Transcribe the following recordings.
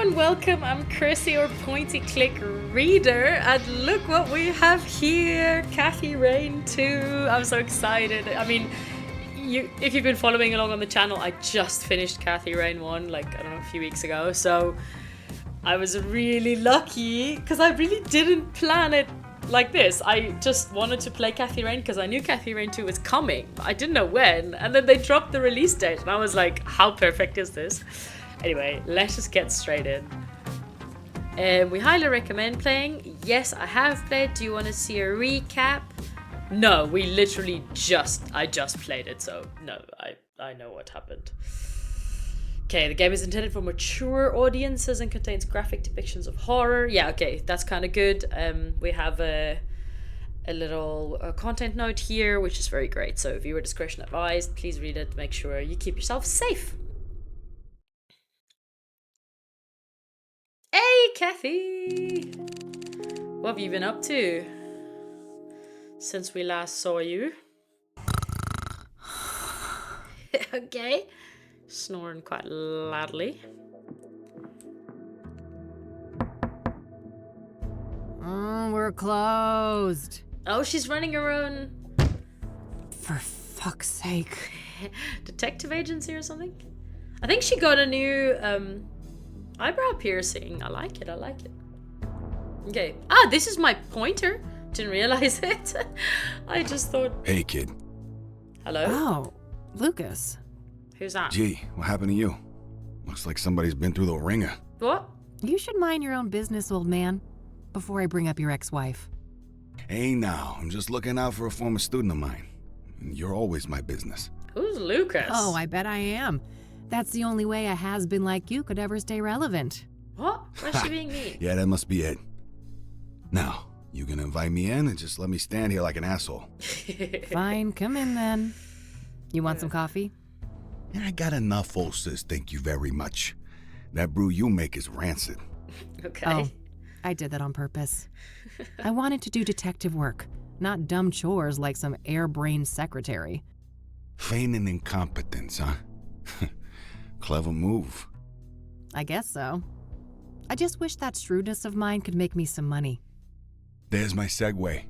and welcome. I'm Chrissy, your pointy click reader, and look what we have here, Kathy Rain 2. I'm so excited. I mean, if you've been following along on the channel, I just finished Kathy Rain 1, like, I don't know, a few weeks ago, so I was really lucky, because I really didn't plan it like this. I just wanted to play Kathy Rain because I knew Kathy Rain 2 was coming, but I didn't know when, and then they dropped the release date, and I was like, how perfect is this? Anyway, let's just get straight in. We highly recommend playing. Yes, I have played. Do you want to see a recap? No, we literally I just played it, so no, I know what happened. Okay, the game is intended for mature audiences and contains graphic depictions of horror. Yeah, okay, that's kind of good. We have a little content note here, which is very great. So viewer discretion advised. Please read it. Make sure you keep yourself safe. Hey, Kathy! What have you been up to since we last saw you? Okay. Snoring quite loudly. We're closed. Oh, she's running her own... For fuck's sake. detective agency or something? I think she got a new eyebrow piercing. I like it. Okay. Ah, this is my pointer. Didn't realize it. I just thought... Hey, kid. Hello? Oh, Lucas. Who's that? Gee, what happened to you? Looks like somebody's been through the ringer. What? You should mind your own business, old man, before I bring up your ex-wife. Hey, now, I'm just looking out for a former student of mine. You're always my business. Who's Lucas? Oh, I bet I am. That's the only way a has-been like you could ever stay relevant. What? Why's she being mean? Yeah, that must be it. Now, you gonna invite me in and just let me stand here like an asshole? Fine, come in then. You want some coffee? I got enough, old sis, thank you very much. That brew you make is rancid. Okay. Oh, I did that on purpose. I wanted to do detective work, not dumb chores like some airbrained secretary. Feigning incompetence, huh? Clever move. I guess so. I just wish that shrewdness of mine could make me some money. There's my segue.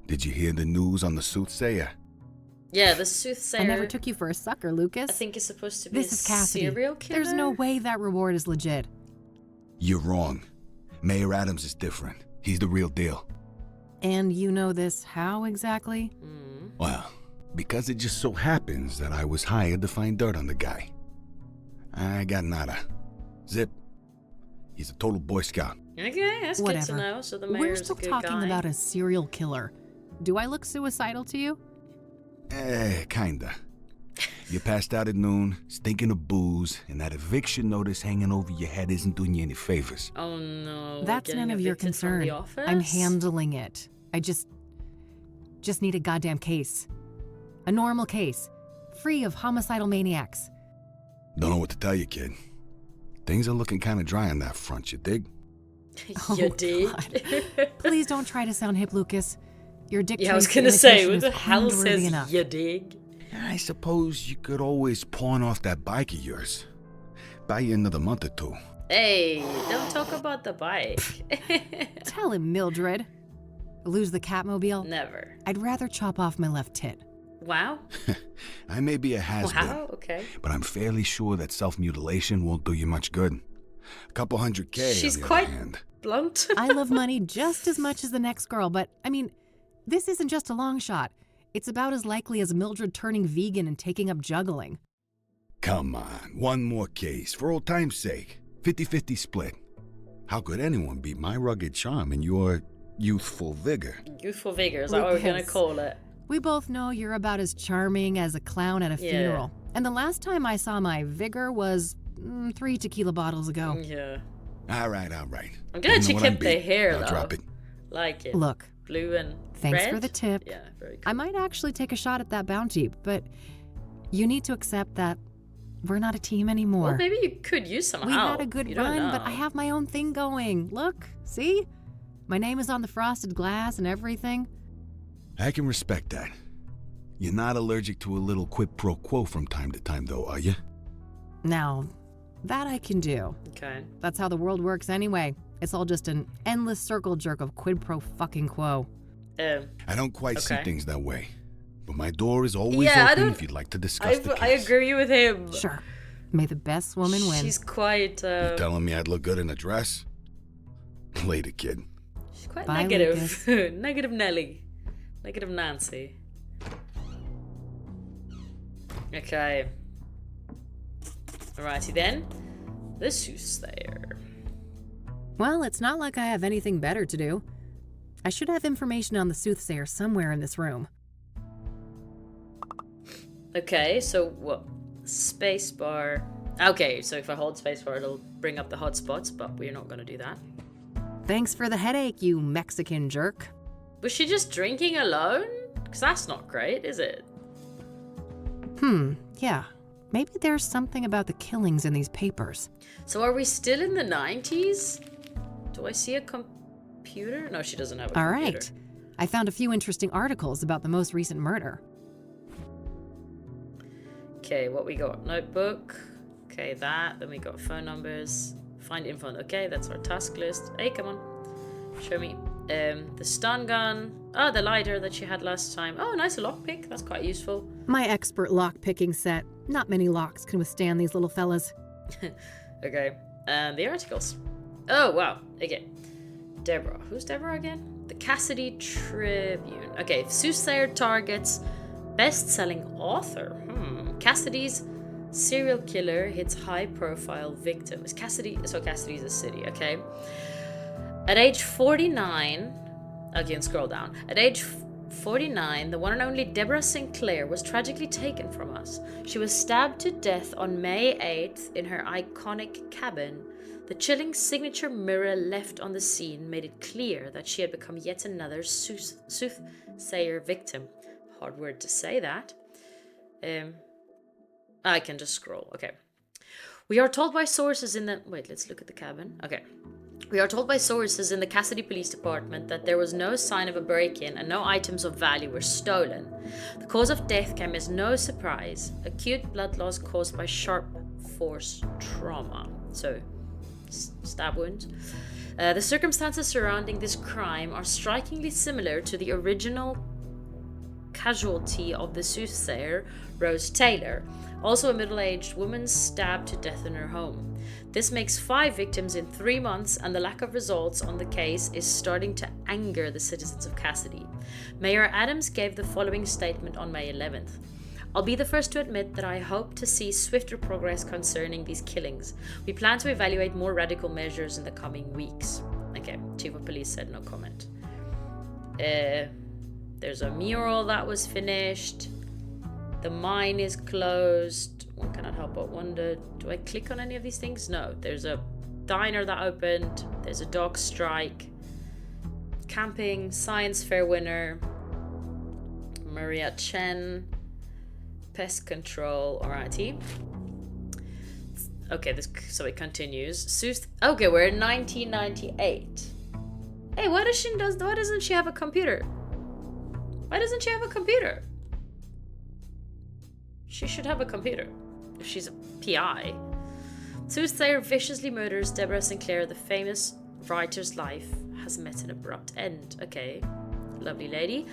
Did you hear the news on the Soothsayer? Yeah, the Soothsayer. I never took you for a sucker, Lucas. I think it's supposed to be This is Cassidy. Serial killer. There's no way that reward is legit. You're wrong. Mayor Adams is different. He's the real deal. And you know this how exactly? Well, because it just so happens that I was hired to find dirt on the guy. I got nada. Zip. He's a total Boy Scout. Okay, that's Whatever. good to know. So the We're mayor's still a good talking guy. about a serial killer. Do I look suicidal to you? Kinda. You passed out at noon, stinking of booze, and that eviction notice hanging over your head isn't doing you any favors. Oh no. That's getting none of your evicted from concern. the office? I'm handling it. I just need a goddamn case. A normal case. Free of homicidal maniacs. Don't know what to tell you, kid. Things are looking kinda dry on that front, you dig? You Oh, dig? God. Please don't try to sound hip, Lucas. Your Dick Yeah, I was Tracy gonna say, imitation what the is hell cringeworthy says enough. you dig? I suppose you could always pawn off that bike of yours. Buy you another month or two. Hey, don't talk about the bike. Tell him, Mildred. Lose the Catmobile? Never. I'd rather chop off my left tit. Wow. I may be a has-been, Wow, okay. but I'm fairly sure that self-mutilation won't do you much good. A couple $100K She's on the quite other hand. blunt. I love money just as much as the next girl, but, I mean, this isn't just a long shot. It's about as likely as Mildred turning vegan and taking up juggling. Come on, one more case, for old time's sake. 50-50 split. How could anyone beat my rugged charm and your youthful vigor? Youthful vigor, is that what we're gonna Lucas. call it? We both know you're about as charming as a clown at a Yeah. funeral. And the last time I saw my vigor was 3 tequila bottles ago. Yeah. All right. I'm glad You know she what kept I'm the beat. hair, I'll though. drop it. Like it. Look, Blue and thanks red? for the tip. Yeah, very cool. I might actually take a shot at that bounty, but you need to accept that we're not a team anymore. Well, maybe you could use some We help. had a good You don't run, but know. I have my own thing going. Look, see? My name is on the frosted glass and everything. I can respect that. You're not allergic to a little quid pro quo from time to time, though, are you? Now, That I can do. Okay. That's how the world works anyway. It's all just an endless circle jerk of quid pro fucking quo. I don't quite see Okay. things that way. But my door is always Yeah, I open don't- if you'd like to discuss the case. I agree with him. Sure. May the best woman win. She's quite You telling me I'd look good in a dress? Later, kid. she's quite Bye, negative. Negative Nelly. Negative Nancy. Okay. Alrighty then. The Soothsayer. Well, it's not like I have anything better to do. I should have information on the Soothsayer somewhere in this room. Okay, so what? Spacebar. Okay, so if I hold spacebar, it'll bring up the hotspots, but we're not gonna do that. Thanks for the headache, you Mexican jerk. Was she just drinking alone? Because that's not great, is it? Yeah. Maybe there's something about the killings in these papers. So are we still in the 90s? Do I see a computer? No, she doesn't have a All computer. right. I found a few interesting articles about the most recent murder. Okay, what we got? Notebook. Okay, that. Then we got phone numbers. Find info. Okay, that's our task list. Hey, come on. Show me. The stun gun. Oh, the lighter that she had last time. Oh, nice lockpick. That's quite useful. My expert lock-picking set. Not many locks can withstand these little fellas. Okay. And the articles. Oh, wow. Okay. Deborah. Who's Deborah again? The Cassidy Tribune. Okay, Soothsayer targets best-selling author. Cassidy's serial killer hits high-profile victims. Cassidy's a city, okay? At age 49... Okay, and scroll down. At age 49, the one and only Deborah Sinclair was tragically taken from us. She was stabbed to death on May 8th in her iconic cabin. The chilling signature mirror left on the scene made it clear that she had become yet another soothsayer victim. Hard word to say that. I can just scroll. Okay. We are told by sources in the... Wait, let's look at the cabin. Okay. We are told by sources in the Cassidy Police Department that there was no sign of a break-in and no items of value were stolen. The cause of death came as no surprise. Acute blood loss caused by sharp force trauma. So, stab wounds. The circumstances surrounding this crime are strikingly similar to the original casualty of the Soothsayer, Rose Taylor, also a middle-aged woman stabbed to death in her home. This makes 5 victims in 3 months, and the lack of results on the case is starting to anger the citizens of Cassidy. Mayor Adams gave the following statement on May 11th. I'll be the first to admit that I hope to see swifter progress concerning these killings. We plan to evaluate more radical measures in the coming weeks. Okay, Chief of Police said no comment. There's a mural that was finished. The mine is closed. One cannot help but wonder, do I click on any of these things? No. There's a diner that opened. There's a dog strike. Camping, science fair winner. Maria Chen. Pest control. Alrighty. Okay, so it continues. Okay, we're in 1998. Hey, why doesn't she have a computer? Why doesn't she have a computer? She should have a computer if she's a PI. Soothsayer viciously murders Deborah Sinclair. The famous writer's life has met an abrupt end. Okay, lovely lady.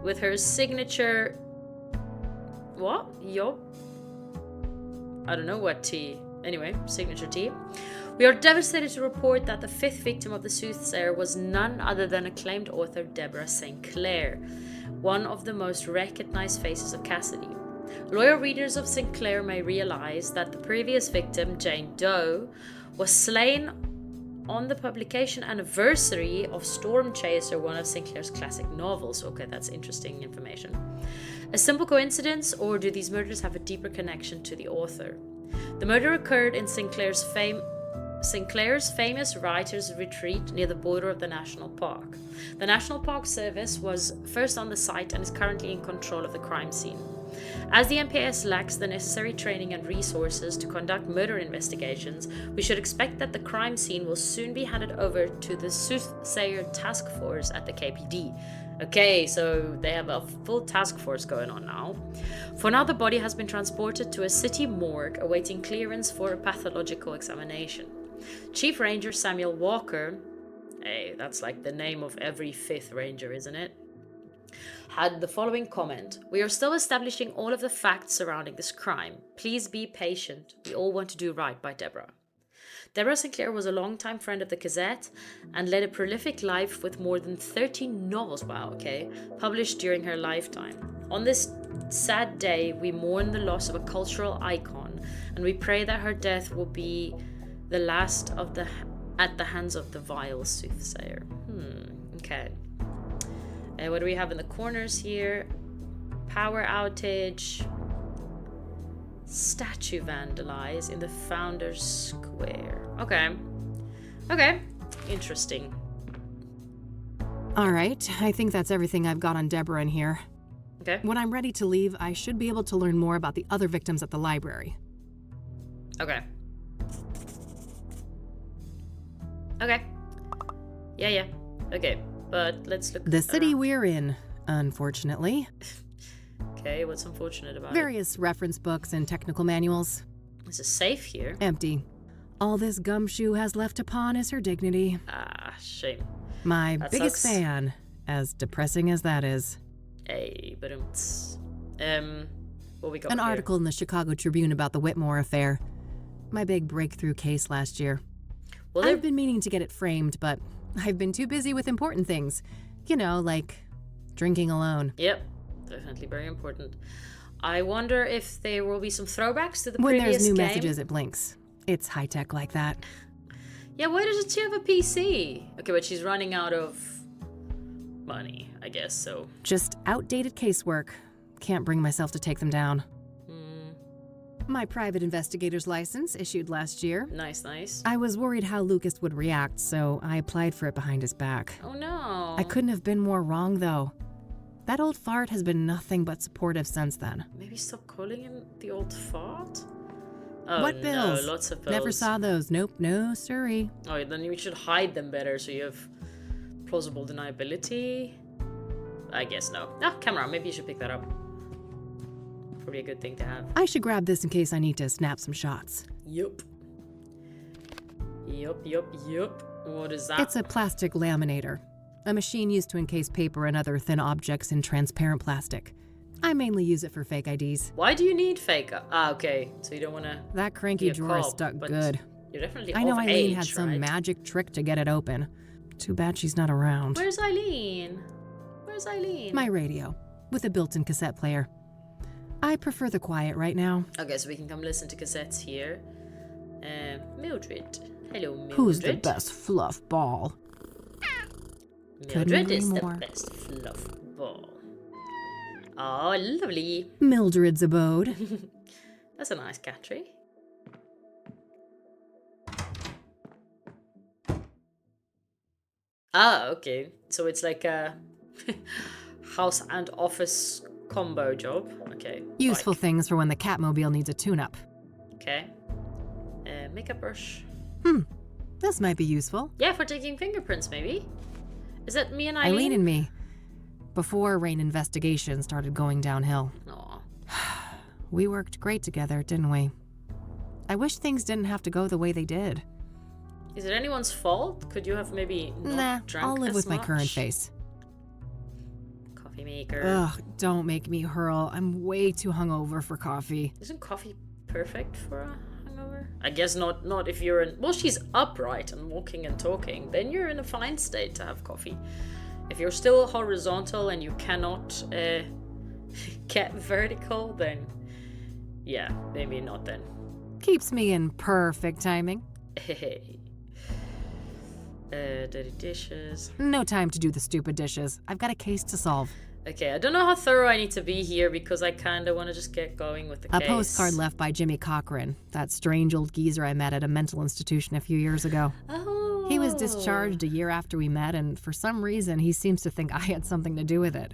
With her signature... What? Yup. I don't know what tea. Anyway, signature tea. We are devastated to report that the 5th victim of the Soothsayer was none other than acclaimed author Deborah Sinclair, one of the most recognized faces of Cassidy. Loyal readers of Sinclair may realize that the previous victim, Jane Doe, was slain on the publication anniversary of Storm Chaser, one of Sinclair's classic novels. Okay, that's interesting information. A simple coincidence, or do these murders have a deeper connection to the author? The murder occurred in Sinclair's famous writer's retreat near the border of the national park. The National Park Service was first on the site and is currently in control of the crime scene. As the NPS lacks the necessary training and resources to conduct murder investigations, we should expect that the crime scene will soon be handed over to the Soothsayer Task Force at the KPD. Okay, so they have a full task force going on now. For now, the body has been transported to a city morgue awaiting clearance for a pathological examination. Chief Ranger Samuel Walker, hey, that's like the name of every 5th Ranger, isn't it? Had the following comment. We are still establishing all of the facts surrounding this crime. Please be patient. We all want to do right by Deborah. Deborah Sinclair was a longtime friend of the Gazette and led a prolific life with more than 13 novels, published during her lifetime. On this sad day, we mourn the loss of a cultural icon, and we pray that her death will be the last at the hands of the vile Soothsayer. Okay. What do we have in the corners here? Power outage. Statue vandalized in the Founders Square. Okay. Interesting. All right, I think that's everything I've got on Deborah in here. Okay. When I'm ready to leave, I should be able to learn more about the other victims at the library. Okay. Yeah. Okay, but let's look. The city we're in, unfortunately. Okay, what's unfortunate about Various reference books and technical manuals. it? Is a safe here? Empty. All this gumshoe has left to pawn is her dignity. Ah, shame. My That biggest sucks. fan, as depressing as that is. Hey, but what we got An here? article in the Chicago Tribune about the Whitmore affair. My big breakthrough case last year. Well, I've been meaning to get it framed, but I've been too busy with important things. You know, like drinking alone. Yep, definitely very important. I wonder if there will be some throwbacks to the When previous there's new game. messages, it blinks. It's high-tech like that. Yeah, why doesn't she have a PC? Okay, but she's running out of money, I guess, so. Just outdated casework. Can't bring myself to take them down. Hmm, My private investigator's license, issued last year. nice. I was worried how Lucas would react, so I applied for it behind his back. Oh no. I couldn't have been more wrong, though. That old fart has been nothing but supportive since then. Maybe stop calling him the old fart? Oh, What bills? No, lots of bills. Never saw those. Nope, no siree. Oh, then you should hide them better so you have plausible deniability. I guess no. Ah, camera. Maybe you should pick that up. Probably a good thing to have. I should grab this in case I need to snap some shots. Yup. What is that? It's a plastic laminator, a machine used to encase paper and other thin objects in transparent plastic. I mainly use it for fake IDs. Why do you need fake? Ah, okay. So you don't want to. That cranky Be a drawer cop, stuck but good. You're definitely I know of Eileen age, had some right? magic trick to get it open. Too bad she's not around. Where's Eileen? My radio, with a built-in cassette player. I prefer the quiet right now. Okay, so we can come listen to cassettes here. Mildred. Hello, Mildred. Who's the best fluff ball? Couldn't Mildred agree is more. the best fluff ball. Oh, lovely. Mildred's abode. That's a nice cat tree. Ah, okay. So it's like a house and office combo job. Okay. Useful like. things for when the Catmobile needs a tune-up. Okay. Makeup brush. This might be useful. Yeah, for taking fingerprints, maybe. Is that me and Eileen? Eileen and me. Before Rain investigation started going downhill. Aw. We worked great together, didn't we? I wish things didn't have to go the way they did. Is it anyone's fault? Could you have maybe not Nah, drank I'll live as with my current much? face. Coffee maker. Ugh, don't make me hurl. I'm way too hungover for coffee. Isn't coffee perfect for a hangover? I guess not. Not if you're in. Well, she's upright and walking and talking. Then you're in a fine state to have coffee. If you're still horizontal and you cannot get vertical, then yeah, maybe not then. Keeps me in perfect timing. Hey. Dirty dishes. No time to do the stupid dishes. I've got a case to solve. Okay, I don't know how thorough I need to be here because I kind of want to just get going with the A case. postcard left by Jimmy Cochran, that strange old geezer I met at a mental institution a few years ago. Oh. He was discharged a year after we met, and for some reason, he seems to think I had something to do with it.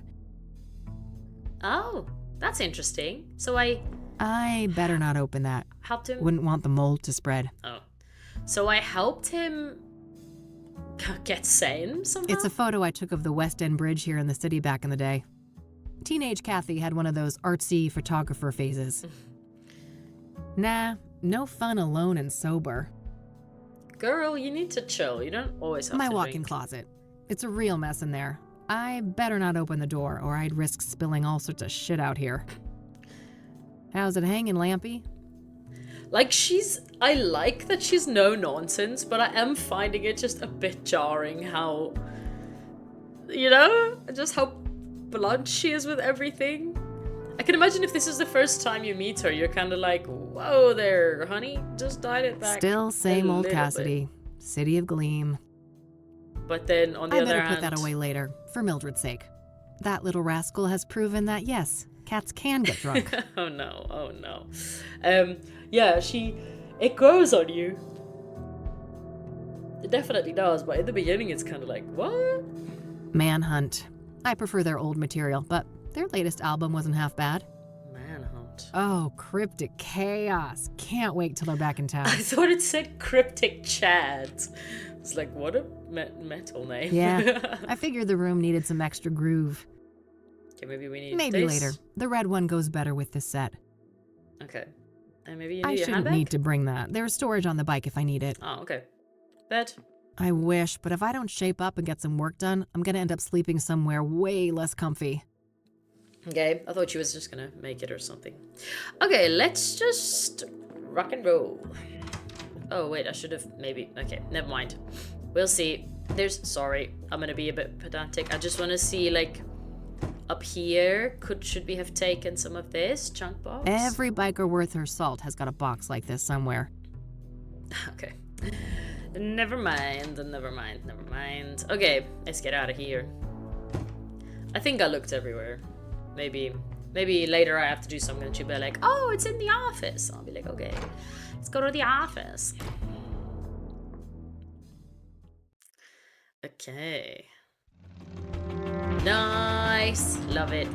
Oh, that's interesting. So I I better not open that. helped him. Wouldn't want the mold to spread. Oh. So I helped him get sane somehow? It's a photo I took of the West End Bridge here in the city back in the day. Teenage Kathy had one of those artsy photographer phases. Nah, no fun alone and sober. Girl, you need to chill. You don't always have My to walk-in drink. closet. It's a real mess in there. I better not open the door or I'd risk spilling all sorts of shit out here. How's it hanging, Lampy? Like, I like that she's no nonsense, but I am finding it just a bit jarring how, just how blunt she is with everything. I can imagine if this is the first time you meet her, you're kind of like, whoa there, honey, just dial it back. Still same a old little Cassidy. City of Gleam. But then on the I other better hand, put that away later, for Mildred's sake. That little rascal has proven that, yes, cats can get drunk. oh no. Yeah, it grows on you. It definitely does, but in the beginning it's kind of like, what? Manhunt. I prefer their old material, but their latest album wasn't half bad. Manhunt. Oh, Cryptic Chaos. Can't wait till they're back in town. I thought it said Cryptic Chad. It's like, what a metal name. Yeah, I figured the room needed some extra groove. Okay, maybe we need Maybe this. later. The red one goes better with this set. Okay. And maybe you I need a shouldn't handbag? need to bring that. There's storage on the bike if I need it. Oh, okay. Bed. I wish, but if I don't shape up and get some work done, I'm gonna end up sleeping somewhere way less comfy. Okay, I thought she was just gonna make it or something. Okay, let's just rock and roll. Oh, wait, I should have maybe... Okay, never mind. We'll see. Sorry, I'm gonna be a bit pedantic. I just want to see, like, up here, should we have taken some of this chunk box? Every biker worth her salt has got a box like this somewhere. Okay. Never mind. Okay, let's get out of here. I think I looked everywhere. Maybe later I have to do something and she'll be like, oh, it's in the office. I'll be like, okay, let's go to the office. Okay. Nice. Love it.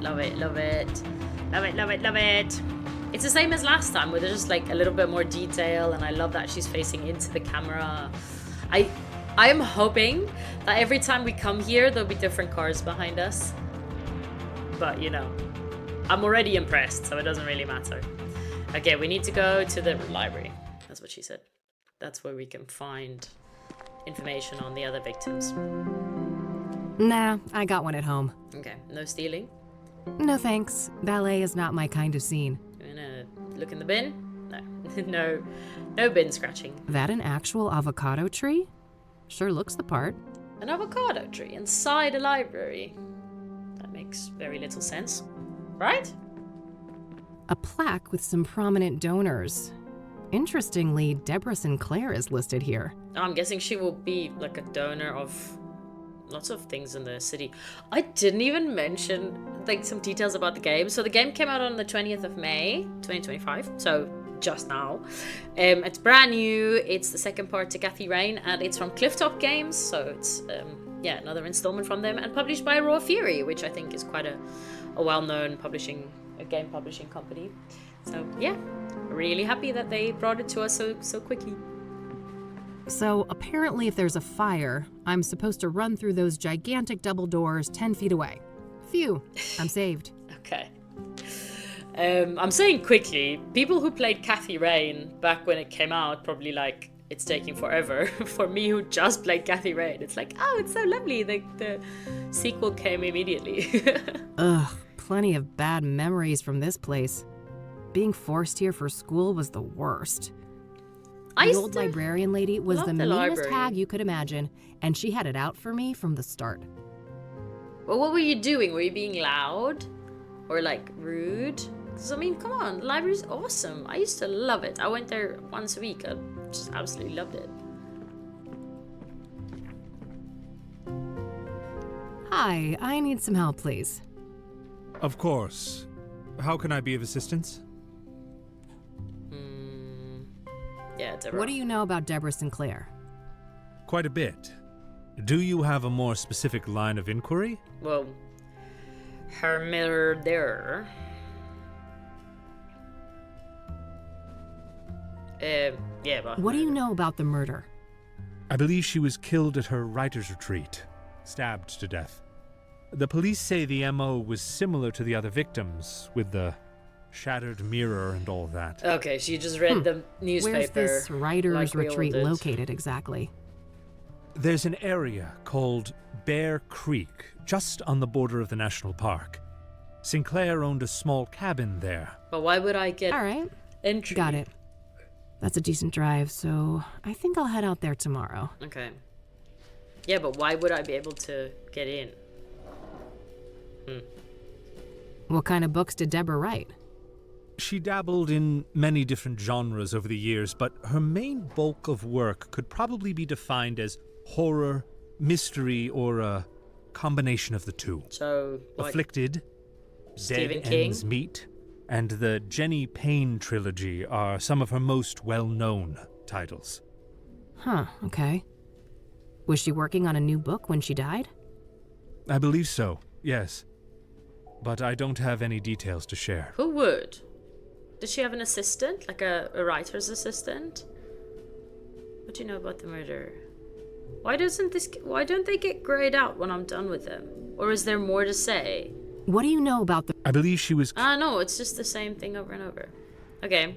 It's the same as last time, where there's just like a little bit more detail, and I love that she's facing into the camera. I am hoping that every time we come here, there'll be different cars behind us. But, I'm already impressed, so it doesn't really matter. Okay, we need to go to the library. That's what she said. That's where we can find information on the other victims. Nah, I got one at home. Okay, no stealing. No thanks. Ballet is not my kind of scene. You wanna look in the bin? No. No bin scratching. That an actual avocado tree? Sure looks the part. An avocado tree inside a library. That makes very little sense. Right? A plaque with some prominent donors. Interestingly, Deborah Sinclair is listed here. I'm guessing she will be like a donor of lots of things in the city. I didn't even mention like some details about the game. So the game came out on the 20th of May, 2025. So just now. It's brand new. It's the second part to Kathy Rain, and it's from Clifftop Games. So it's another installment from them, and published by Raw Fury, which I think is quite a well-known game publishing company. So yeah, really happy that they brought it to us so quickly. So apparently if there's a fire, I'm supposed to run through those gigantic double doors 10 feet away. Phew, I'm saved. Okay. I'm saying quickly, people who played Kathy Rain back when it came out probably like, it's taking forever. For me who just played Kathy Rain, it's like, oh, it's so lovely. The sequel came immediately. Ugh, plenty of bad memories from this place. Being forced here for school was the worst. The old librarian lady was the meanest library. hag you could imagine, and she had it out for me from the start. Well, what were you doing? Were you being loud? Or like rude? Because I mean, come on, the library's awesome. I used to love it. I went there once a week. I just absolutely loved it. Hi, I need some help, please. Of course. How can I be of assistance? Yeah, Deborah. What do you know about Deborah Sinclair? Quite a bit. Do you have a more specific line of inquiry? Well, her murder. Yeah, but What do you know about the murder? I believe she was killed at her writer's retreat, stabbed to death. The police say the MO was similar to the other victims, with the shattered mirror and all that. Okay, she just read the newspaper. Where's this writer's like we all retreat did. located exactly? There's an area called Bear Creek, just on the border of the national park. Sinclair owned a small cabin there. But why would I get All right, entry? got it. That's a decent drive, so I think I'll head out there tomorrow. Okay. Yeah, but why would I be able to get in? What kind of books did Deborah write? She dabbled in many different genres over the years, but her main bulk of work could probably be defined as horror, mystery, or a combination of the two. So, like, Afflicted, Stephen Dead King? Ends Meet, and the Jenny Payne trilogy are some of her most well-known titles. Huh, okay. Was she working on a new book when she died? I believe so, yes. But I don't have any details to share. who would? Does she have an assistant? Like a writer's assistant? What do you know about the murder? Why don't they get grayed out when I'm done with them? Or is there more to say? What do you know about the... I believe she was... No, it's just the same thing over and over. Okay.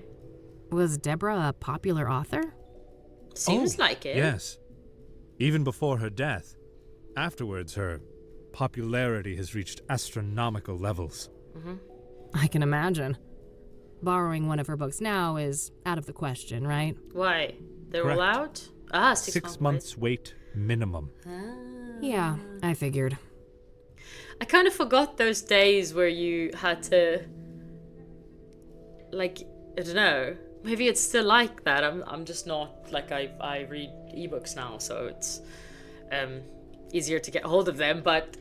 Was Deborah a popular author? Seems like it. Yes. Even before her death. Afterwards, her popularity has reached astronomical levels. I can imagine. Borrowing one of her books now is out of the question, right? Why? They're all Correct. out? 6 months wait minimum. Yeah, I figured. I kind of forgot those days where you had to, like, I don't know. Maybe it's still like that. I'm just not, like, I read ebooks now, so it's easier to get hold of them. But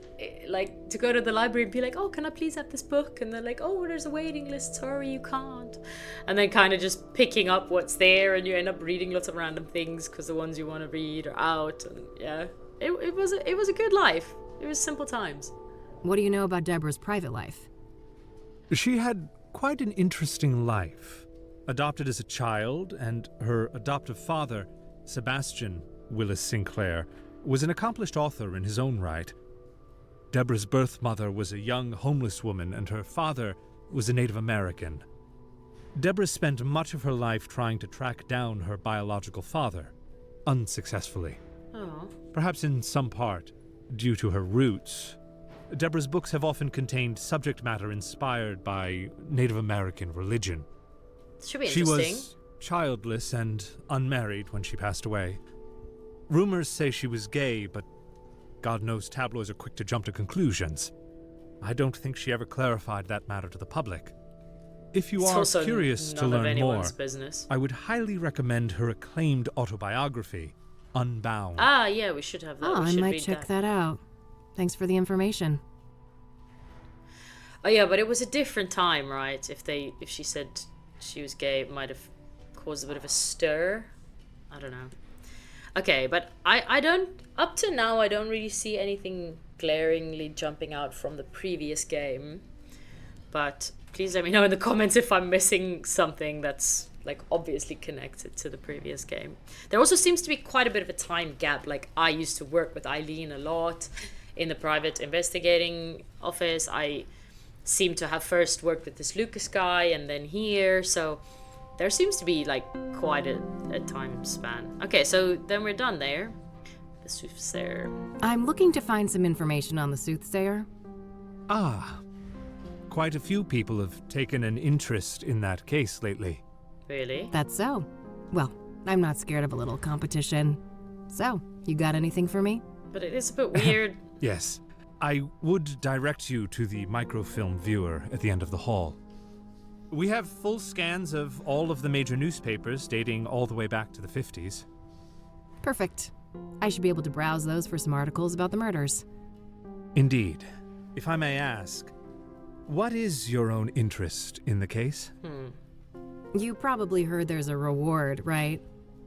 like, to go to the library and be like, oh, can I please have this book? And they're like, oh, there's a waiting list. Sorry, you can't. And then kind of just picking up what's there, and you end up reading lots of random things because the ones you want to read are out. And yeah, it was a good life. It was simple times. What do you know about Deborah's private life? She had quite an interesting life. Adopted as a child, and her adoptive father, Sebastian Willis Sinclair, was an accomplished author in his own right. Deborah's birth mother was a young homeless woman, and her father was a Native American. Deborah spent much of her life trying to track down her biological father, unsuccessfully. Oh. Perhaps in some part due to her roots. Deborah's books have often contained subject matter inspired by Native American religion. Should be She interesting. was childless and unmarried when she passed away. Rumors say she was gay, but God knows tabloids are quick to jump to conclusions. I don't think she ever clarified that matter to the public. If you It's are also curious to none of learn more, anyone's business. I would highly recommend her acclaimed autobiography, Unbound. Ah, yeah, we should have that. Oh, we I should might read check that out. Thanks for the information. Oh yeah, but it was a different time, right? If she said she was gay, it might have caused a bit of a stir. I don't know. Okay, but I don't, up to now, I don't really see anything glaringly jumping out from the previous game. But please let me know in the comments if I'm missing something that's like obviously connected to the previous game. There also seems to be quite a bit of a time gap. Like, I used to work with Eileen a lot in the private investigating office. I seem to have first worked with this Lucas guy and then here, so there seems to be like quite a time span. Okay, so then we're done there. The Soothsayer. I'm looking to find some information on the Soothsayer. Ah, quite a few people have taken an interest in that case lately. Really? That's so. Well, I'm not scared of a little competition. So, you got anything for me? But it is a bit weird. Yes, I would direct you to the microfilm viewer at the end of the hall. We have full scans of all of the major newspapers dating all the way back to the 50s. Perfect. I should be able to browse those for some articles about the murders. Indeed. If I may ask, what is your own interest in the case? You probably heard there's a reward, right?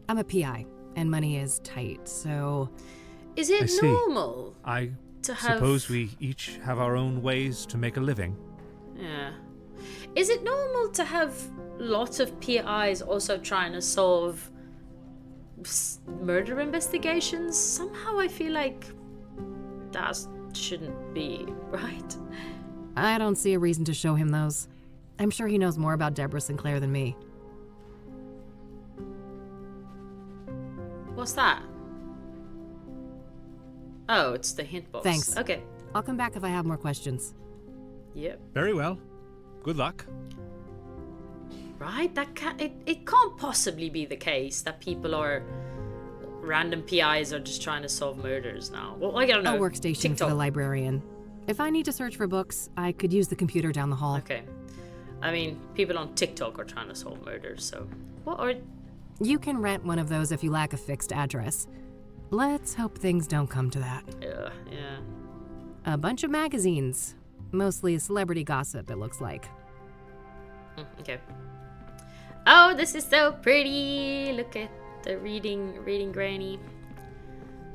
I'm a PI, and money is tight, so... Is I it see. normal I to have... suppose we each have our own ways to make a living. Yeah. Is it normal to have lots of PIs also trying to solve murder investigations. Somehow I feel like that shouldn't be, right? I don't see a reason to show him those. I'm sure he knows more about Deborah Sinclair than me. What's that? Oh, it's the hint box. Thanks. Okay. I'll come back if I have more questions. Yep. Very well. Good luck. Right? It can't possibly be the case that people are random PIs are just trying to solve murders now. Well, I don't know. A workstation for TikTok. the librarian. If I need to search for books, I could use the computer down the hall. Okay. I mean, people on TikTok are trying to solve murders, so what are... You can rent one of those if you lack a fixed address. Let's hope things don't come to that. Yeah. A bunch of magazines. Mostly celebrity gossip, it looks like. Okay. Oh, this is so pretty. Look at the reading granny.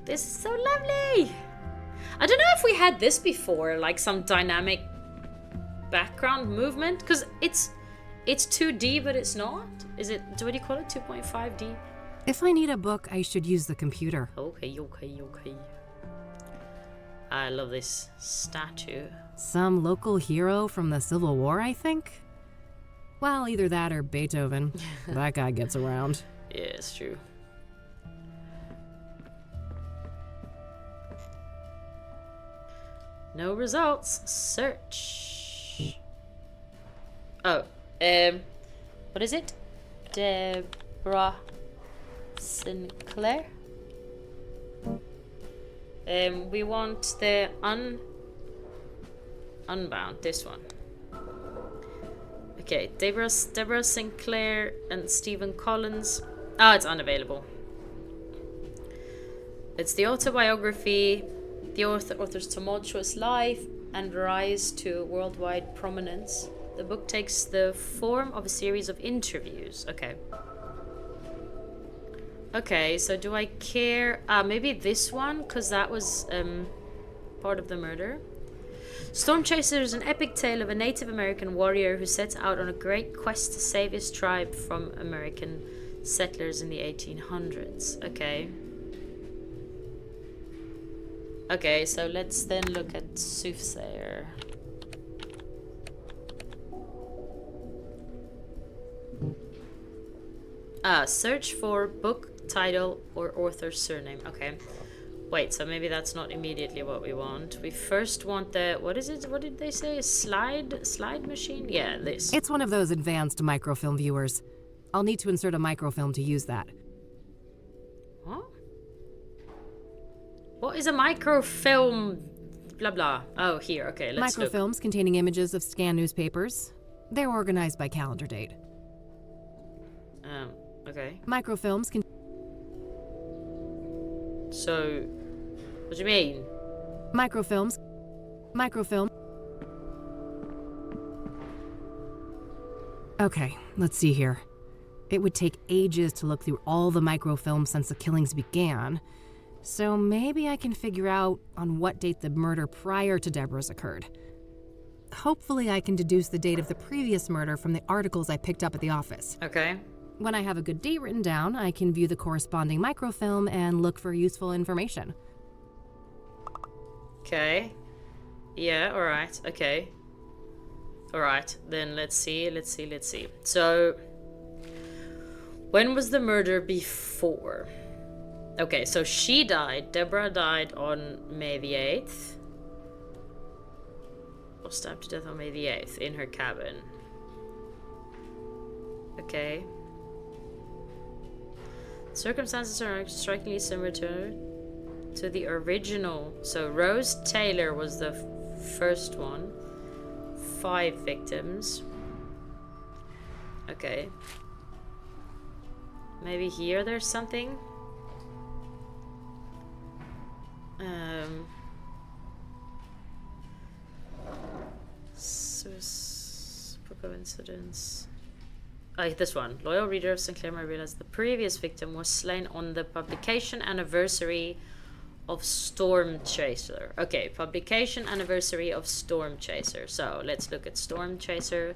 This is so lovely. I don't know if we had this before, like some dynamic background movement, because it's 2D, but it's not. Is it? What do you call it? 2.5D. If I need a book, I should use the computer. Okay. I love this statue. Some local hero from the Civil War, I think? Well, either that or Beethoven. That guy gets around. Yeah, it's true. No results. Search. Oh, what is it? Deborah Sinclair. We want the unbound. This one. Okay, Deborah Sinclair and Stephen Collins. Oh, it's unavailable. It's the autobiography, the author's tumultuous life and rise to worldwide prominence. The book takes the form of a series of interviews. Okay. Okay, so do I care? Maybe this one, because that was part of the murder. Storm Chaser is an epic tale of a Native American warrior who sets out on a great quest to save his tribe from American settlers in the 1800s. Okay. Okay, so let's then look at Soothsayer. Search for book, title, or author's surname. Okay. Wait, so maybe that's not immediately what we want. We first want the... What is it? What did they say? A slide machine? Yeah, this. It's one of those advanced microfilm viewers. I'll need to insert a microfilm to use that. What? What is a microfilm? Blah, blah. Oh, here. Okay, let's look. Microfilms containing images of scanned newspapers. They're organized by calendar date. Okay. Microfilms can... So, what do you mean? Microfilm. Okay, let's see here. It would take ages to look through all the microfilms since the killings began, so maybe I can figure out on what date the murder prior to Deborah's occurred. Hopefully I can deduce the date of the previous murder from the articles I picked up at the office. Okay. When I have a good date written down, I can view the corresponding microfilm and look for useful information. Okay. Yeah, alright. Okay. Alright, then let's see. So, when was the murder before? Okay, so she died. Deborah died on May the 8th. Or stabbed to death on May the 8th in her cabin. Okay. Circumstances are strikingly similar to the original. So Rose Taylor was the first one. 5 victims. Okay. Maybe here there's something. Coincidence. This one. Loyal reader of Sinclair may realize the previous victim was slain on the publication anniversary of Storm Chaser. Okay, publication anniversary of Storm Chaser. So let's look at Storm Chaser.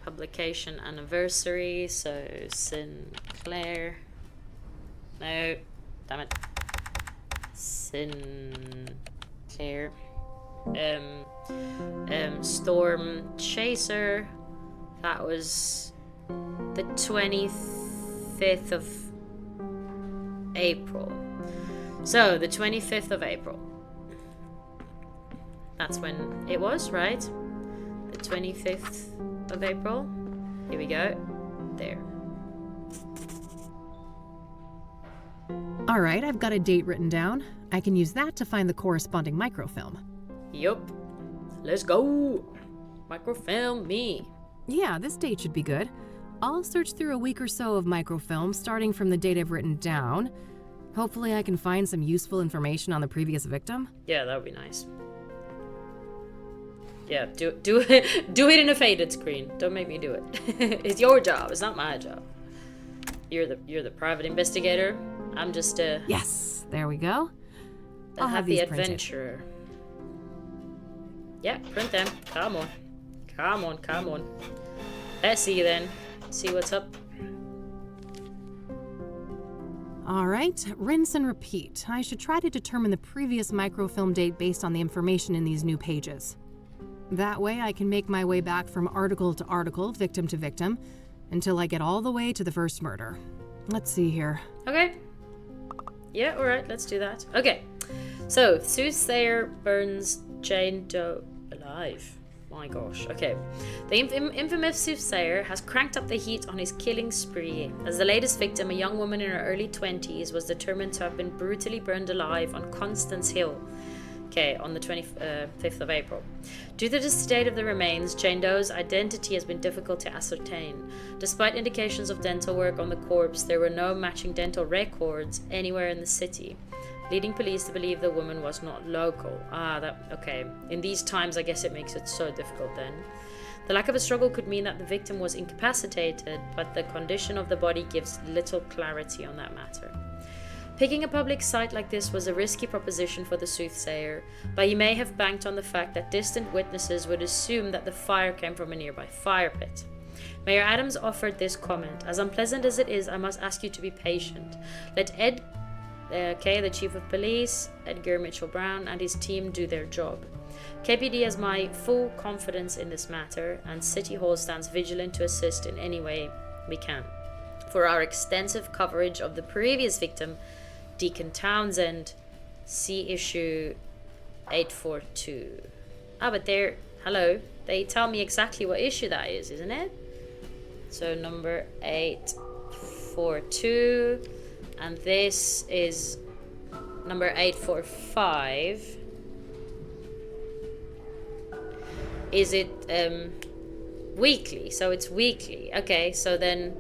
publication anniversary. So Sinclair. No, damn it. Sinclair. Storm Chaser. That was the 25th of April. So the 25th of April. That's when it was, right? The 25th of April. Here we go. There. All right, I've got a date written down. I can use that to find the corresponding microfilm. Yup. Let's go. Microfilm me. Yeah, this date should be good. I'll search through a week or so of microfilm, starting from the date I've written down. Hopefully I can find some useful information on the previous victim. Yeah, that would be nice. Yeah, do it in a faded screen. Don't make me do it. It's your job. It's not my job. You're the private investigator. I'm just Yes, there we go. the happy adventurer. Yeah, print them. Come on. Come on, come on. Let's see then. See what's up. All right, rinse and repeat. I should try to determine the previous microfilm date based on the information in these new pages. That way I can make my way back from article to article, victim to victim, until I get all the way to the first murder. Let's see here. Okay. Yeah, alright, let's do that. Okay. So, Soothsayer burns Jane Doe alive. My gosh. Okay. The infamous Soothsayer has cranked up the heat on his killing spree, as the latest victim, a young woman in her early 20s, was determined to have been brutally burned alive on Constance Hill. Okay, on the 25th of April. Due to the state of the remains, Jane Doe's identity has been difficult to ascertain. Despite indications of dental work on the corpse, there were no matching dental records anywhere in the city, leading police to believe the woman was not local. Okay. In these times, I guess it makes it so difficult then. The lack of a struggle could mean that the victim was incapacitated, but the condition of the body gives little clarity on that matter. Picking a public site like this was a risky proposition for the Soothsayer, but he may have banked on the fact that distant witnesses would assume that the fire came from a nearby fire pit. Mayor Adams offered this comment: "As unpleasant as it is, I must ask you to be patient. Let Ed, the Chief of Police, Edgar Mitchell Brown, and his team do their job. KPD has my full confidence in this matter, and City Hall stands vigilant to assist in any way we can. For our extensive coverage of the previous victim, Deacon Townsend, see issue 842. But they tell me exactly what issue that is, isn't it? So number 842, and this is number 845. Is it weekly? So it's weekly. Okay, so then,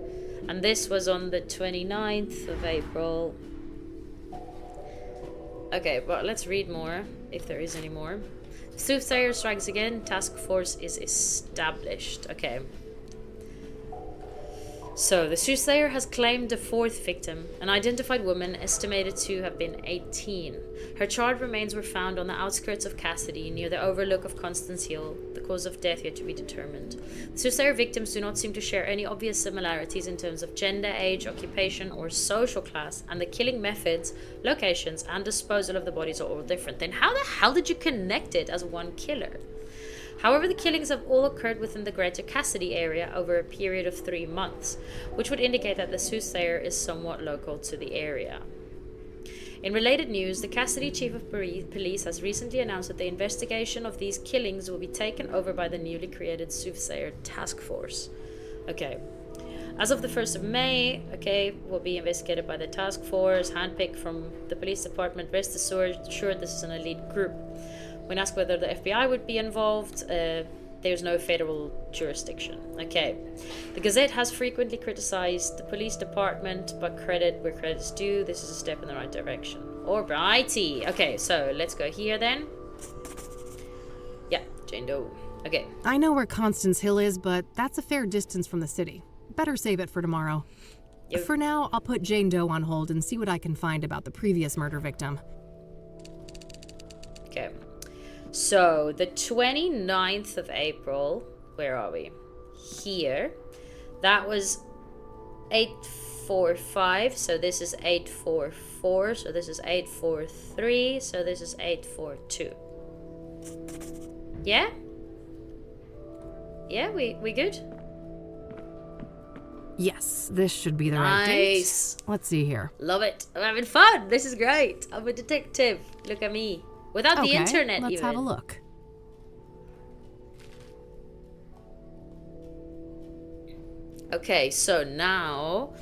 and this was on the 29th of April. Okay, but let's read more, if there is any more. Soothsayer strikes again. Task force is established. Okay. So, the Soothsayer has claimed a fourth victim, an identified woman estimated to have been 18. Her charred remains were found on the outskirts of Cassidy, near the overlook of Constance Hill. The cause of death yet to be determined. The Soothsayer victims do not seem to share any obvious similarities in terms of gender, age, occupation, or social class, and the killing methods, locations, and disposal of the bodies are all different. Then how the hell did you connect it as one killer? However, the killings have all occurred within the greater Cassidy area over a period of 3 months, which would indicate that the Soothsayer is somewhat local to the area. In related news, the Cassidy Chief of Police has recently announced that the investigation of these killings will be taken over by the newly created Soothsayer Task Force. Okay. As of the 1st of May, will be investigated by the task force, handpicked from the police department. Rest assured this is an elite group. When asked whether the FBI would be involved, there's no federal jurisdiction. Okay. The Gazette has frequently criticized the police department, but credit where credit's due. This is a step in the right direction. Alrighty. Okay, so let's go here then. Yeah, Jane Doe. Okay. I know where Constance Hill is, but that's a fair distance from the city. Better save it for tomorrow. Yep. For now, I'll put Jane Doe on hold and see what I can find about the previous murder victim. Okay. So, the 29th of April, where are we? here. That was 845, so this is 844, so this is 843, so this is 842. Yeah? Yeah, we good? Yes, this should be the right Nice. date. Let's see here. Love it. I'm having fun. This is great. I'm a detective. Look at me. Without the internet, let's even. have a look. Okay, so now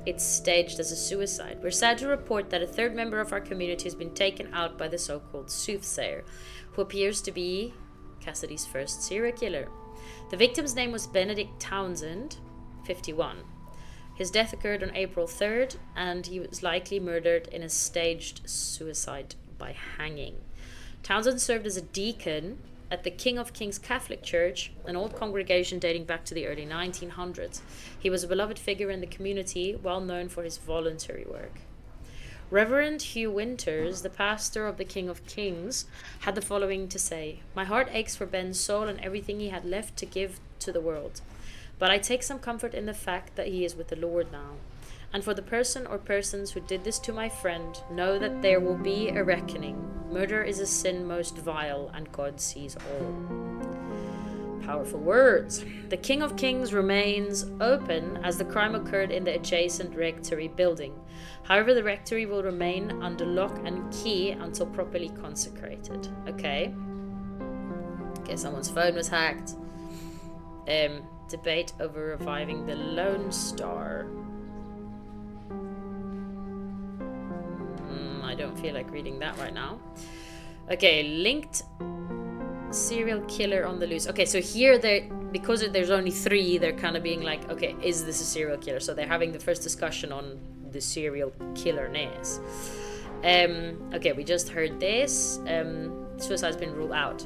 it's staged as a suicide. We're sad to report that a third member of our community has been taken out by the so-called Soothsayer, who appears to be Cassidy's first serial killer. The victim's name was Benedict Townsend, 51. His death occurred on April 3rd, and he was likely murdered in a staged suicide by hanging. Townsend served as a deacon at the King of Kings Catholic Church, an old congregation dating back to the early 1900s. He was a beloved figure in the community, well known for his voluntary work. Reverend Hugh Winters, the pastor of the King of Kings, had the following to say: "My heart aches for Ben's soul and everything he had left to give to the world. But I take some comfort in the fact that he is with the Lord now. And for the person or persons who did this to my friend, know that there will be a reckoning. Murder is a sin most vile, and God sees all." Powerful words. The King of Kings remains open as the crime occurred in the adjacent rectory building. However, the rectory will remain under lock and key until properly consecrated. Okay. Okay, someone's phone was hacked. Debate over reviving the Lone Star. I don't feel like reading that right now. Okay, linked serial killer on the loose. Okay, so here because there's only 3, they're kind of being like, okay, is this a serial killer? So they're having the first discussion on the serial killerness. Okay, we just heard this. Suicide's been ruled out.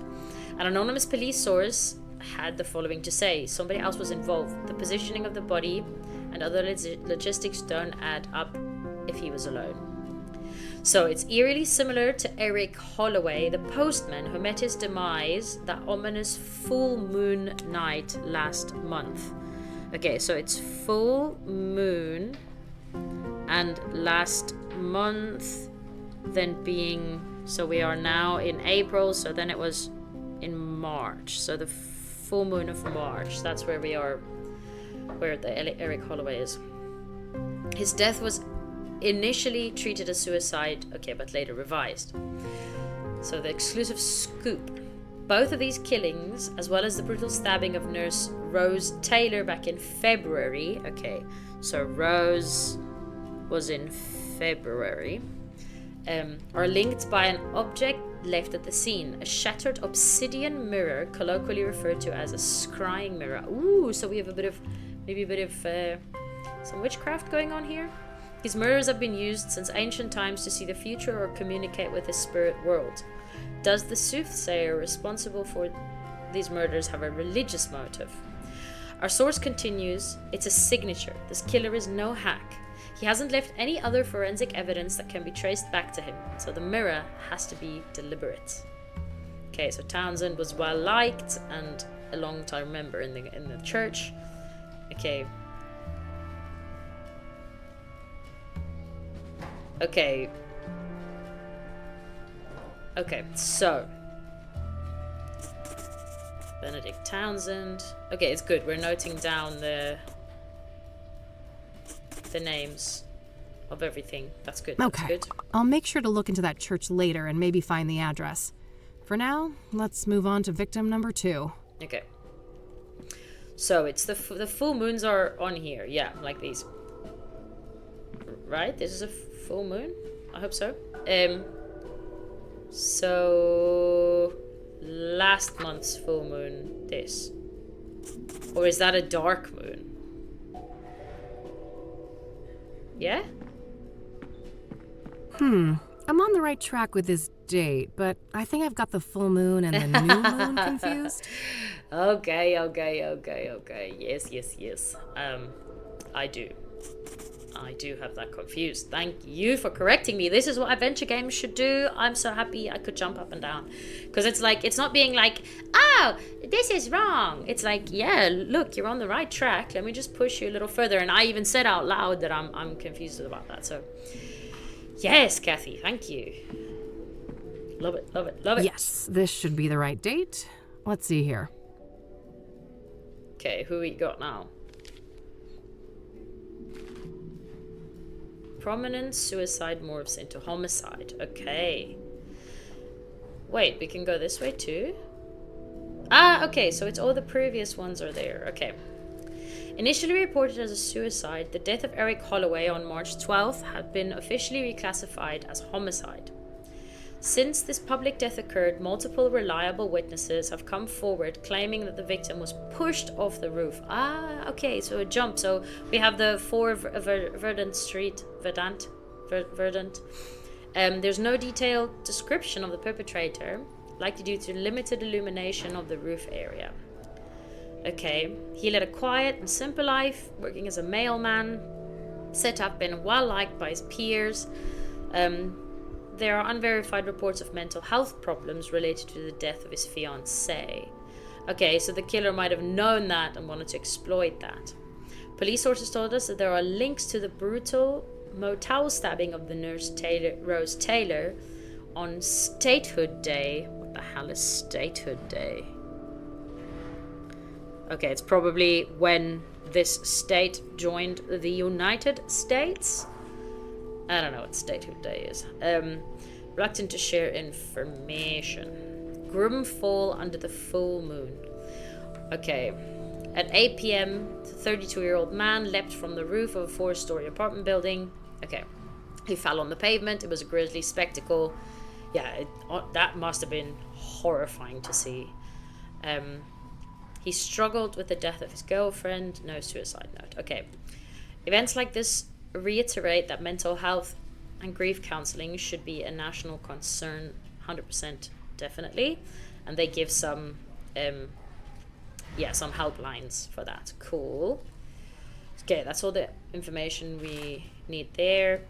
An anonymous police source had the following to say: somebody else was involved. The positioning of the body and other logistics don't add up if he was alone. So it's eerily similar to Eric Holloway, the postman who met his demise that ominous full moon night last month. Okay, so it's full moon and last month then being, so we are now in April, so then it was in March. So the full moon of March, that's where we are, where the Eric Holloway is. His death was initially treated as suicide, okay, but later revised. So the exclusive scoop: both of these killings, as well as the brutal stabbing of nurse Rose Taylor back in February, okay, so Rose was in February, are linked by an object left at the scene: a shattered obsidian mirror, colloquially referred to as a scrying mirror. Ooh, so we have maybe a bit of some witchcraft going on here. These mirrors have been used since ancient times to see the future or communicate with the spirit world. Does the Soothsayer responsible for these murders have a religious motive? Our source continues: it's a signature. This killer is no hack. He hasn't left any other forensic evidence that can be traced back to him, so the mirror has to be deliberate. Okay, so Townsend was well liked and a long-time member in the church. Okay. Okay, so Benedict Townsend. Okay, it's good. We're noting down the names of everything. That's good. That's Okay, good. I'll make sure to look into that church later and maybe find the address. For now, let's move on to victim number 2. Okay. So it's the full moons are on here. Yeah, like these. Right? This is a full moon? I hope so. So last month's full moon, this. Or is that a dark moon? Yeah? I'm on the right track with this date, but I think I've got the full moon and the new moon confused. Okay. Yes. I do have that confused. Thank you for correcting me. This is what adventure games should do. I'm so happy I could jump up and down. Because it's like, it's not being like, no, this is wrong. It's like, yeah, look, you're on the right track. Let me just push you a little further. And I even said out loud that I'm confused about that. So, yes, Kathy, thank you. Love it, love it, love it. Yes, this should be the right date. Let's see here. Okay, who we got now? Prominent suicide morphs into homicide. Okay. Wait, we can go this way too? Ah, okay, so it's all the previous ones are there. Okay. Initially reported as a suicide, the death of Eric Holloway on March 12th had been officially reclassified as homicide. Since this public death occurred, multiple reliable witnesses have come forward claiming that the victim was pushed off the roof. Ah, okay, so a jump. So we have the 4 Verdant Street, Verdant. There's no detailed description of the perpetrator, likely due to limited illumination of the roof area. Okay, he led a quiet and simple life, working as a mailman, set up and well liked by his peers. There are unverified reports of mental health problems related to the death of his fiancée. Okay, so the killer might have known that and wanted to exploit that. Police sources told us that there are links to the brutal motel stabbing of the nurse Rose Taylor on Statehood Day. What the hell is Statehood Day? Okay, it's probably when this state joined the United States. I don't know what Statehood Day is. Reluctant to share information. Grim fall under the full moon. Okay. At 8 p.m., the 32-year-old man leapt from the roof of a 4-story apartment building. Okay. He fell on the pavement. It was a grisly spectacle. Yeah, that must have been horrifying to see. He struggled with the death of his girlfriend. No suicide note. Okay. Events like this reiterate that mental health and grief counseling should be a national concern. 100% definitely. And they give some some helplines for that. Cool. Okay, that's all the information we need there.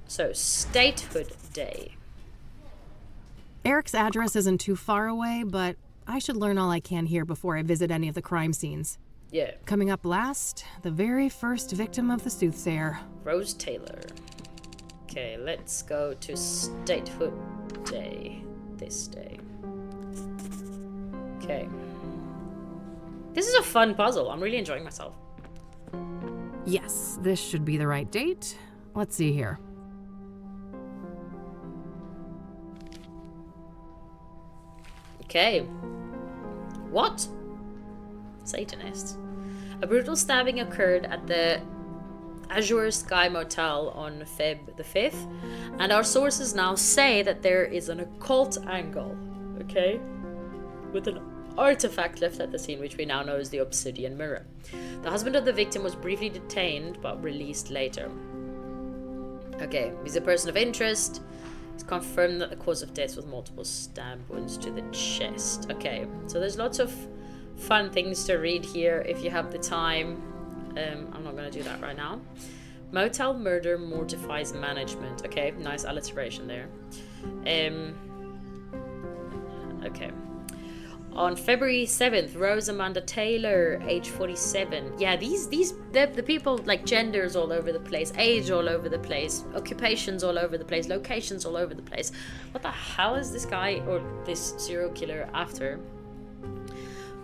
So, Statehood Day. Eric's address isn't too far away, but I should learn all I can here before I visit any of the crime scenes. Yeah. Coming up last, the very first victim of the Soothsayer. Rose Taylor. Okay, let's go to Statehood Day. This day. Okay. This is a fun puzzle. I'm really enjoying myself. Yes, this should be the right date. Let's see here. Okay. What? Satanists. A brutal stabbing occurred at the Azure Sky Motel on Feb the 5th, and our sources now say that there is an occult angle, okay, with an artifact left at the scene, which we now know is the obsidian mirror. The husband of the victim was briefly detained, but released later. Okay, he's a person of interest. It's confirmed that the cause of death was multiple stab wounds to the chest. Okay, so there's lots of fun things to read here if you have the time. I'm not going to do that right now. Motel murder mortifies management. Okay, nice alliteration there. Okay. On February 7th, Rose Amanda Taylor, age 47. Yeah, the people, like, genders all over the place, age all over the place, occupations all over the place, locations all over the place. What the hell is this guy or this serial killer after?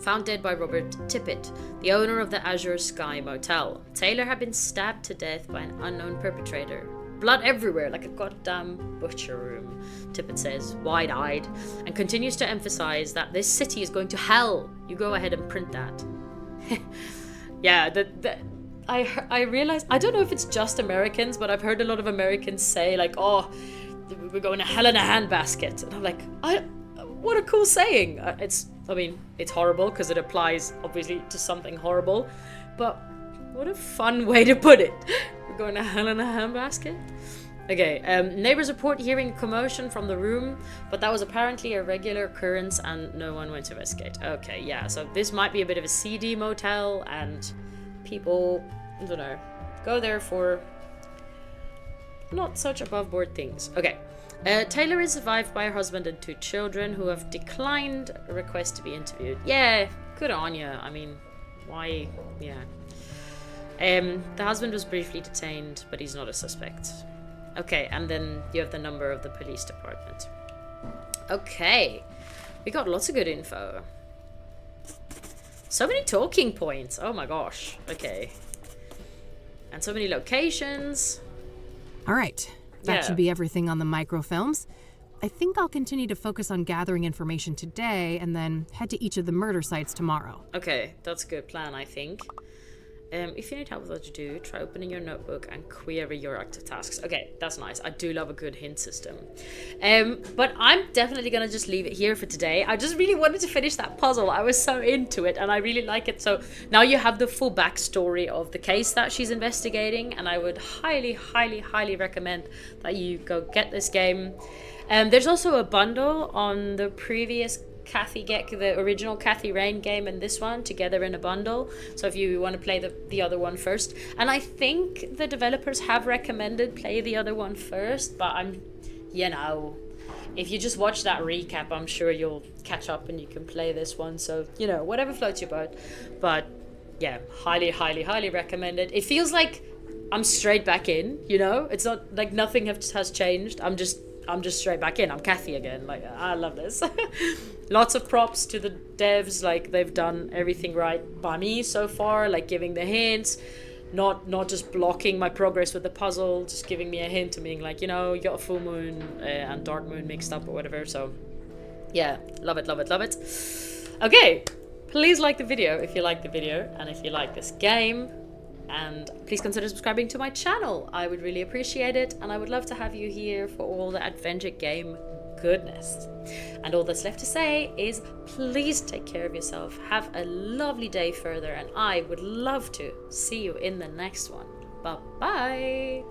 Found dead by Robert Tippett, the owner of the Azure Sky Motel. Taylor had been stabbed to death by an unknown perpetrator. Blood everywhere, like a goddamn butcher room, Tippett says, wide-eyed, and continues to emphasize that this city is going to hell. You go ahead and print that. Yeah, I realize, I don't know if it's just Americans, but I've heard a lot of Americans say, like, oh, we're going to hell in a handbasket. And I'm like, what a cool saying. It's horrible because it applies, obviously, to something horrible, but what a fun way to put it. We're going to hell in a handbasket. Okay, neighbors report hearing commotion from the room, but that was apparently a regular occurrence and no one went to investigate. Okay, yeah, so this might be a bit of a seedy motel and people, I don't know, go there for not such above board things. Okay. Taylor is survived by her husband and 2 children who have declined a request to be interviewed. Yeah, good on you. I mean, why? Yeah. The husband was briefly detained, but he's not a suspect. Okay, and then you have the number of the police department. Okay. We got lots of good info. So many talking points. Oh my gosh. Okay. And so many locations. All right. That Yeah. should be everything on the microfilms. I think I'll continue to focus on gathering information today and then head to each of the murder sites tomorrow. Okay, that's a good plan, I think. If you need help with what you do, try opening your notebook and query your active tasks. Okay, that's nice. I do love a good hint system. But I'm definitely going to just leave it here for today. I just really wanted to finish that puzzle. I was so into it and I really like it. So now you have the full backstory of the case that she's investigating. And I would highly, highly, highly recommend that you go get this game. There's also a bundle on the previous the original Kathy Rain game and this one together in a bundle. So if you want to play the other one first, and I think the developers have recommended play the other one first, but if you just watch that recap, I'm sure you'll catch up and you can play this one. So, whatever floats your boat. But yeah, highly, highly, highly recommend it. It feels like I'm straight back in, It's not like nothing has changed. I'm just straight back in. I'm Kathy again. Like, I love this. Lots of props to the devs. Like, they've done everything right by me so far. Like, giving the hints, not just blocking my progress with the puzzle, just giving me a hint and being like, you got a full moon and dark moon mixed up or whatever. So, yeah, love it, love it, love it. Okay, please like the video if you like the video and if you like this game. And please consider subscribing to my channel. I would really appreciate it. And I would love to have you here for all the adventure game goodness. And all that's left to say is please take care of yourself. Have a lovely day further. And I would love to see you in the next one. Bye-bye.